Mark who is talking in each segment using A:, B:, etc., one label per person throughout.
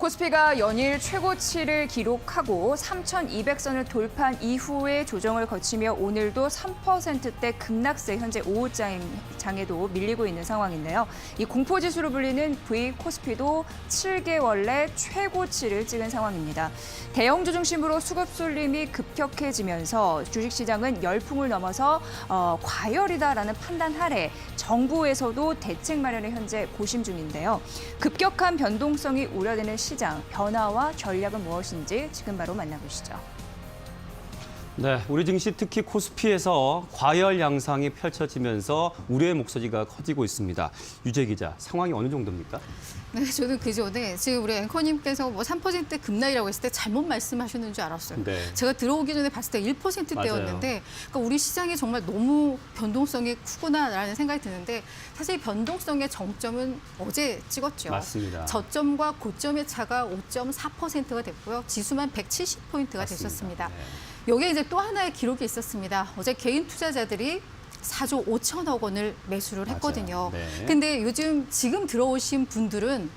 A: 코스피가 연일 최고치를 기록하고 3,200선을 돌파한 이후에 조정을 거치며 오늘도 3%대 급락세 현재 오후장에도 밀리고 있는 상황인데요. 이 공포지수로 불리는 V 코스피도 7개월 내 최고치를 찍은 상황입니다. 대형주 중심으로 수급 쏠림이 급격해지면서 주식시장은 열풍을 넘어서 과열이다라는 판단 하에 정부에서도 대책 마련에 현재 고심 중인데요. 급격한 변동성이 우려되는 시장, 변화와 전략은 무엇인지 지금 바로 만나보시죠.
B: 네, 우리 증시 특히 코스피에서 과열 양상이 펼쳐지면서 우려의 목소리가 커지고 있습니다. 유재 기자, 상황이 어느 정도입니까?
C: 네, 저는 그 전에 지금 우리 앵커님께서 뭐 3% 급락이라고 했을 때 잘못 말씀하셨는 줄 알았어요.
B: 네.
C: 제가 들어오기 전에 봤을 때 1%대였는데 그러니까 우리 시장이 정말 너무 변동성이 크구나라는 생각이 드는데 사실 변동성의 정점은 어제 찍었죠.
B: 맞습니다.
C: 저점과 고점의 차가 5.4%가 됐고요. 지수만 170포인트가 됐었습니다.
B: 네.
C: 여기에 이제 또 하나의 기록이 있었습니다. 어제 개인 투자자들이 4조 5천억 원을 매수를 했거든요.
B: 네.
C: 근데 요즘 지금 들어오신 분들은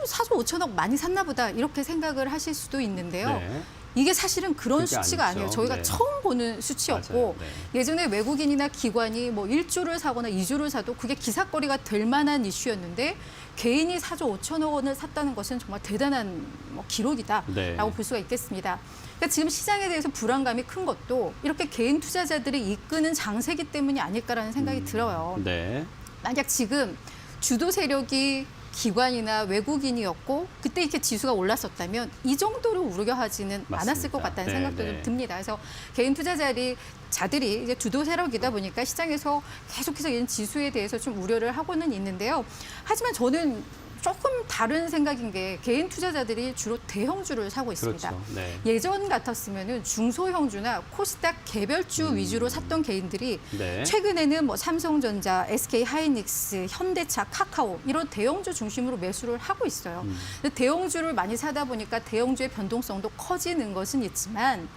C: 4조 5천억 많이 샀나 보다 이렇게 생각을 하실 수도 있는데요.
B: 네.
C: 이게 사실은 그런
B: 그게
C: 수치가
B: 아니죠.
C: 아니에요. 저희가
B: 네.
C: 처음 보는 수치였고
B: 맞아요. 네.
C: 예전에 외국인이나 기관이 뭐 1조를 사거나 2조를 사도 그게 기사거리가 될 만한 이슈였는데 개인이 4조 5천억 원을 샀다는 것은 정말 대단한 기록이다라고
B: 네.
C: 볼 수가 있겠습니다. 그러니까 지금 시장에 대해서 불안감이 큰 것도 이렇게 개인 투자자들이 이끄는 장세기 때문이 아닐까라는 생각이 들어요.
B: 네.
C: 만약 지금 주도 세력이 기관이나 외국인이었고 그때 이렇게 지수가 올랐었다면 이 정도로 우려하지는
B: 맞습니다.
C: 않았을 것 같다는
B: 네,
C: 생각도
B: 네.
C: 좀 듭니다. 그래서 개인 투자자들이 이제 주도 세력이다 보니까 시장에서 계속해서 이런 지수에 대해서 좀 우려를 하고는 있는데요. 하지만 저는 조금 다른 생각인 게 개인 투자자들이 주로 대형주를 사고 있습니다.
B: 그렇죠. 네.
C: 예전 같았으면은 중소형주나 코스닥 개별주 위주로 샀던 개인들이
B: 네.
C: 최근에는 뭐 삼성전자, SK 하이닉스, 현대차, 카카오 이런 대형주 중심으로 매수를 하고 있어요. 근데 대형주를 많이 사다 보니까 대형주의 변동성도 커지는 것은 있지만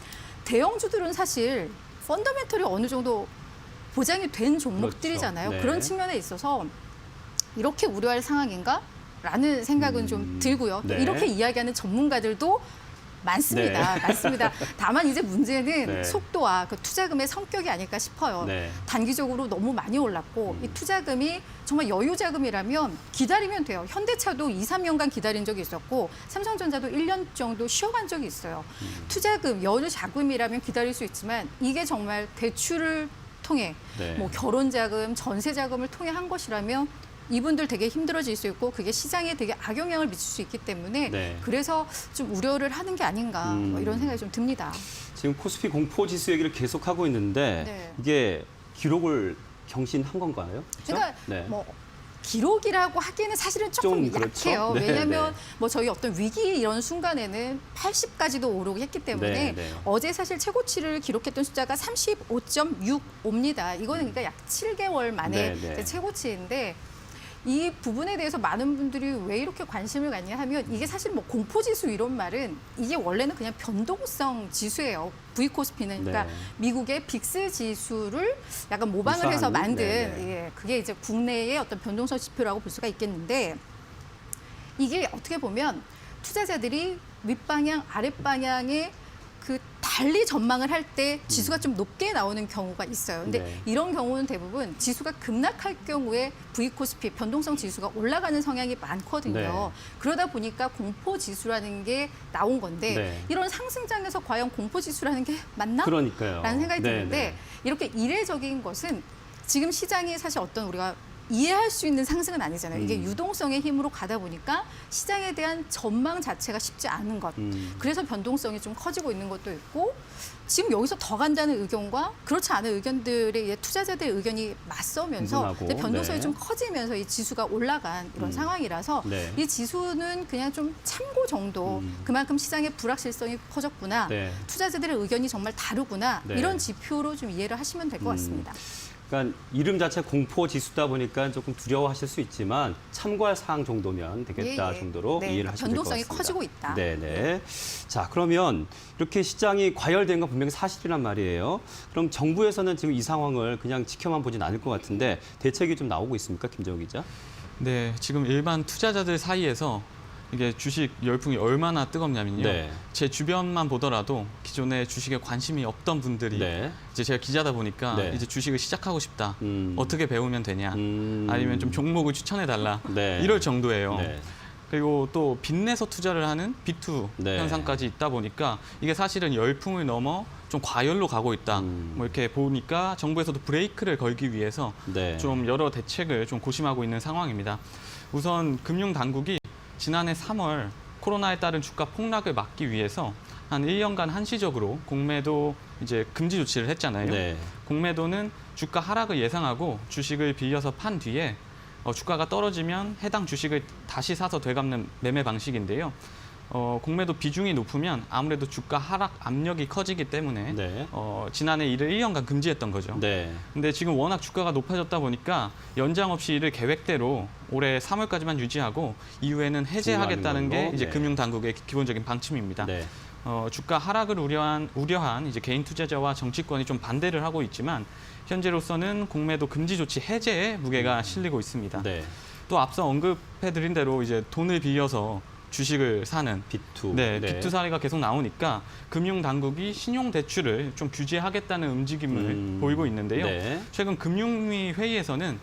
C: 대형주들은 사실 펀더멘털이 어느 정도 보장이 된 종목들이잖아요.
B: 그렇죠. 네.
C: 그런 측면에 있어서 이렇게 우려할 상황인가? 라는 생각은 좀 들고요. 또
B: 네.
C: 이렇게 이야기하는 전문가들도 많습니다. 많습니다. 다만 이제 문제는
B: 네.
C: 속도와 그 투자금의 성격이 아닐까 싶어요.
B: 네.
C: 단기적으로 너무 많이 올랐고 이 투자금이 정말 여유 자금이라면 기다리면 돼요. 현대차도 2, 3년간 기다린 적이 있었고 삼성전자도 1년 정도 쉬어간 적이 있어요. 투자금, 여유 자금이라면 기다릴 수 있지만 이게 정말 대출을 통해
B: 네.
C: 뭐 결혼 자금, 전세 자금을 통해 한 것이라면 이분들 되게 힘들어질 수 있고 그게 시장에 되게 악영향을 미칠 수 있기 때문에
B: 네.
C: 그래서 좀 우려를 하는 게 아닌가 뭐 이런 생각이 좀 듭니다.
B: 지금 코스피 공포 지수 얘기를 계속하고 있는데
C: 네.
B: 이게 기록을 경신한 건가요? 그렇죠?
C: 그러니까
B: 네.
C: 뭐 기록이라고 하기에는 사실은 조금
B: 좀 그렇죠?
C: 약해요.
B: 네,
C: 왜냐하면
B: 네.
C: 뭐 저희 어떤 위기 이런 순간에는 80까지도 오르고 했기 때문에
B: 네, 네.
C: 어제 사실 최고치를 기록했던 숫자가 35.65입니다. 이거는 그러니까 약 7개월 만에
B: 네, 네.
C: 이제 최고치인데 이 부분에 대해서 많은 분들이 왜 이렇게 관심을 갖냐 하면 이게 사실 뭐 공포지수 이런 말은 이게 원래는 그냥 변동성 지수예요. V코스피는 그러니까
B: 네.
C: 미국의 빅스 지수를 약간 모방을 해서
B: 유사한,
C: 만든
B: 네, 네.
C: 예, 그게 이제 국내의 어떤 변동성 지표라고 볼 수가 있겠는데 이게 어떻게 보면 투자자들이 윗방향, 아랫방향의 그 달리 전망을 할 때 지수가 좀 높게 나오는 경우가 있어요. 근데
B: 네.
C: 이런 경우는 대부분 지수가 급락할 경우에 V코스피 변동성 지수가 올라가는 성향이 많거든요.
B: 네.
C: 그러다 보니까 공포 지수라는 게 나온 건데
B: 네.
C: 이런 상승장에서 과연 공포 지수라는 게 맞나?
B: 그러니까요.
C: 라는 생각이
B: 네,
C: 드는데
B: 네.
C: 이렇게 이례적인 것은 지금 시장이 사실 어떤 우리가 이해할 수 있는 상승은 아니잖아요. 이게 유동성의 힘으로 가다 보니까 시장에 대한 전망 자체가 쉽지 않은 것. 그래서 변동성이 좀 커지고 있는 것도 있고 지금 여기서 더 간다는 의견과 그렇지 않은 의견들의 이제 투자자들의 의견이 맞서면서
B: 분분하고,
C: 이제 변동성이
B: 네.
C: 좀 커지면서 이 지수가 올라간 이런 상황이라서
B: 네.
C: 이 지수는 그냥 좀 참고 정도 그만큼 시장의 불확실성이 커졌구나.
B: 네.
C: 투자자들의 의견이 정말 다르구나.
B: 네.
C: 이런 지표로 좀 이해를 하시면 될 것 같습니다.
B: 그러니까 이름 자체 공포 지수다 보니까 조금 두려워하실 수 있지만 참고할 사항 정도면 되겠다
C: 예, 예.
B: 정도로
C: 네,
B: 이해를 하시면 될 것
C: 변동성이
B: 같습니다.
C: 커지고 있다.
B: 네네. 자, 그러면 이렇게 시장이 과열된 건 분명히 사실이란 말이에요. 그럼 정부에서는 지금 이 상황을 그냥 지켜만 보진 않을 것 같은데 대책이 좀 나오고 있습니까, 김정우 기자?
D: 네, 지금 일반 투자자들 사이에서 이게 주식 열풍이 얼마나 뜨겁냐면요.
B: 네.
D: 제 주변만 보더라도 기존에 주식에 관심이 없던 분들이
B: 네.
D: 이제 제가 기자다 보니까
B: 네.
D: 이제 주식을 시작하고 싶다.
B: 음.
D: 어떻게 배우면 되냐. 아니면 좀 종목을 추천해달라.
B: 네.
D: 이럴 정도예요.
B: 네.
D: 그리고 또 빚내서 투자를 하는 B2
B: 네.
D: 현상까지 있다 보니까 이게 사실은 열풍을 넘어 좀 과열로 가고 있다. 뭐 이렇게 보니까 정부에서도 브레이크를 걸기 위해서
B: 네.
D: 좀 여러 대책을 좀 고심하고 있는 상황입니다. 우선 금융당국이 지난해 3월 코로나에 따른 주가 폭락을 막기 위해서 한 1년간 한시적으로 공매도 이제 금지 조치를 했잖아요.
B: 네.
D: 공매도는 주가 하락을 예상하고 주식을 빌려서 판 뒤에 주가가 떨어지면 해당 주식을 다시 사서 되갚는 매매 방식인데요. 공매도 비중이 높으면 아무래도 주가 하락 압력이 커지기 때문에
B: 네.
D: 지난해 이를 1년간 금지했던 거죠.
B: 네.
D: 근데 지금 워낙 주가가 높아졌다 보니까 연장 없이 이를 계획대로 올해 3월까지만 유지하고 이후에는 해제하겠다는 게
B: 중요한
D: 이제
B: 네.
D: 금융당국의 기본적인 방침입니다.
B: 네.
D: 주가 하락을 우려한 이제 개인 투자자와 정치권이 좀 반대를 하고 있지만 현재로서는 공매도 금지 조치 해제에 무게가 실리고 있습니다.
B: 네.
D: 또 앞서 언급해드린 대로 이제 돈을 빌려서 주식을 사는
B: B2.
D: 네, B2 사례가 계속 나오니까 금융당국이 신용대출을 좀 규제하겠다는 움직임을 보이고 있는데요.
B: 네.
D: 최근 금융위 회의에서는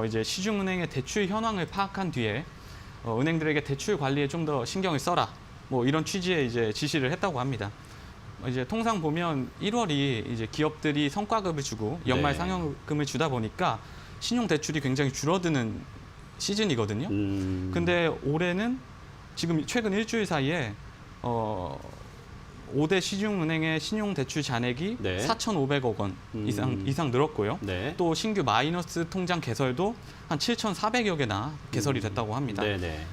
D: 이제 시중은행의 대출 현황을 파악한 뒤에 은행들에게 대출 관리에 좀 더 신경을 써라. 뭐 이런 취지의 이제 지시를 했다고 합니다. 이제 통상 보면 1월이 이제 기업들이 성과급을 주고 연말
B: 네.
D: 상여금을 주다 보니까 신용 대출이 굉장히 줄어드는 시즌이거든요. 근데 올해는 지금 최근 일주일 사이에 5대 시중은행의 신용대출 잔액이
B: 네.
D: 4,500억 원 이상 늘었고요.
B: 네.
D: 또 신규 마이너스 통장 개설도 한 7,400여 개나 개설이 됐다고 합니다.
B: 네. 네.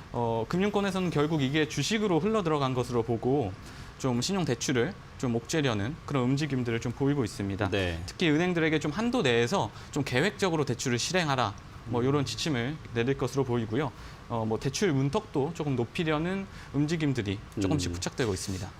D: 금융권에서는 결국 이게 주식으로 흘러 들어간 것으로 보고 좀 신용대출을 좀 옥죄려는 그런 움직임들을 좀 보이고 있습니다.
B: 네.
D: 특히 은행들에게 좀 한도 내에서 좀 계획적으로 대출을 실행하라. 뭐 이런 지침을 내릴 것으로 보이고요. 뭐 대출 문턱도 조금 높이려는 움직임들이 조금씩 부착되고 있습니다.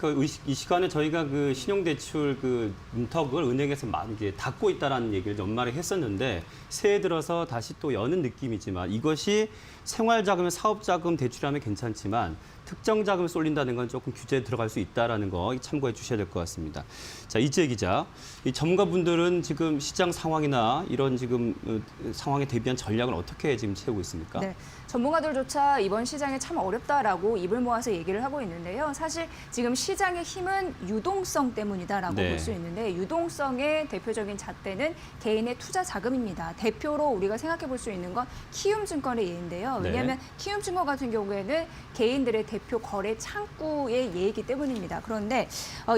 B: 이 시간에 저희가 그 신용대출 그 문턱을 은행에서 이제 닫고 있다라는 얘기를 연말에 했었는데 새해 들어서 다시 또 여는 느낌이지만 이것이 생활자금, 사업자금 대출하면 괜찮지만 특정 자금을 쏠린다는 건 조금 규제에 들어갈 수 있다라는 거 참고해 주셔야 될 것 같습니다. 자, 이재 기자, 이 전문가분들은 지금 시장 상황이나 이런 지금 상황에 대비한 전략을 어떻게 지금 채우고 있습니까?
A: 네, 전문가들조차 이번 시장에 참 어렵다라고 입을 모아서 얘기를 하고 있는데요. 사실 지금 시장의 힘은 유동성 때문이다라고
B: 네.
A: 볼 수 있는데 유동성의 대표적인 잣대는 개인의 투자 자금입니다. 대표로 우리가 생각해 볼 수 있는 건 키움증권의 예인데요. 왜냐하면
B: 네.
A: 키움증권 같은 경우에는 개인들의 대표 거래 창구의 예이기 때문입니다. 그런데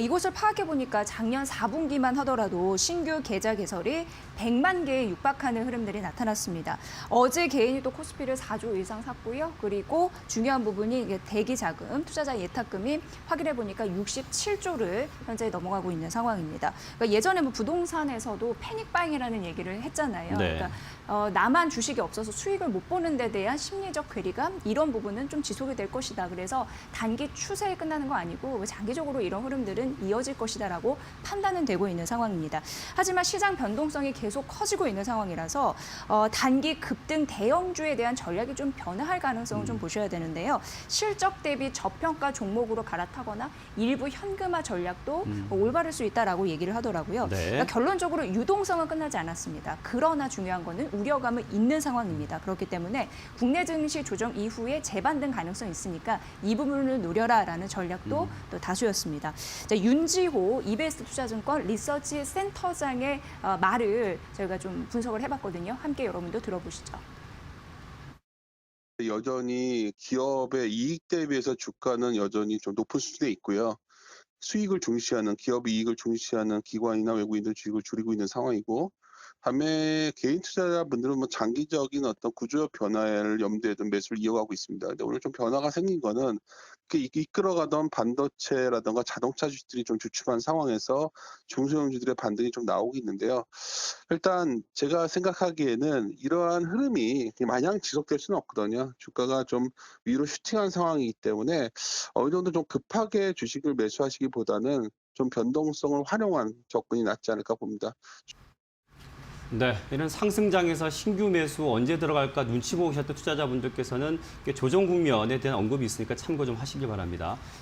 A: 이곳을 파악해 보니까 작년 4분기만 하더라도 신규 계좌 개설이 100만 개에 육박하는 흐름들이 나타났습니다. 어제 개인이 또 코스피를 4조 이상 샀고요. 그리고 중요한 부분이 이게 대기 자금, 투자자 예탁금이 확인해 보니까 67조를 현재 넘어가고 있는 상황입니다. 그러니까 예전에 뭐 부동산에서도 패닉바잉이라는 얘기를 했잖아요.
B: 네.
A: 그러니까 나만 주식이 없어서 수익을 못 보는 데 대한 심리적 괴리감 이런 부분은 좀 지속이 될 것이다. 그래서 단기 추세에 끝나는 거 아니고 장기적으로 이런 흐름들은 이어질 것이다라고 판단은 되고 있는 상황입니다. 하지만 시장 변동성이 계속 커지고 있는 상황이라서 단기 급등 대형주에 대한 전략이 좀 변화할 가능성을 좀 보셔야 되는데요. 실적 대비 저평가 종목으로 갈아타거나 일부 현금화 전략도 올바를 수 있다라고 얘기를 하더라고요.
B: 네.
A: 그러니까 결론적으로 유동성은 끝나지 않았습니다. 그러나 중요한 거는 우려감은 있는 상황입니다. 그렇기 때문에 국내 증시 조정 이후에 재반등 가능성이 있으니까 이 부분을 노려라라는 전략도 또 다수였습니다. 자, 윤지호 이베스트 투자증권 리서치 센터장의 말을 저희가 좀 분석을 해봤거든요. 함께 여러분도 들어보시죠.
E: 여전히 기업의 이익 대비해서 주가는 여전히 좀 높은 수준에 있고요. 수익을 중시하는, 기업의 이익을 중시하는 기관이나 외국인들 주식을 줄이고 있는 상황이고, 반면에 개인 투자자분들은 뭐 장기적인 어떤 구조 변화를 염두에 둔 매수를 이어가고 있습니다. 근데 오늘 좀 변화가 생긴 거는 이끌어가던 반도체라든가 자동차 주식들이 좀 주춤한 상황에서 중소형주들의 반등이 좀 나오고 있는데요. 일단 제가 생각하기에는 이러한 흐름이 마냥 지속될 수는 없거든요. 주가가 좀 위로 슈팅한 상황이기 때문에 어느 정도 좀 급하게 주식을 매수하시기보다는 좀 변동성을 활용한 접근이 낫지 않을까 봅니다.
B: 네, 이런 상승장에서 신규 매수 언제 들어갈까 눈치 보고 계셨던 투자자분들께서는 조정 국면에 대한 언급이 있으니까 참고 좀 하시기 바랍니다.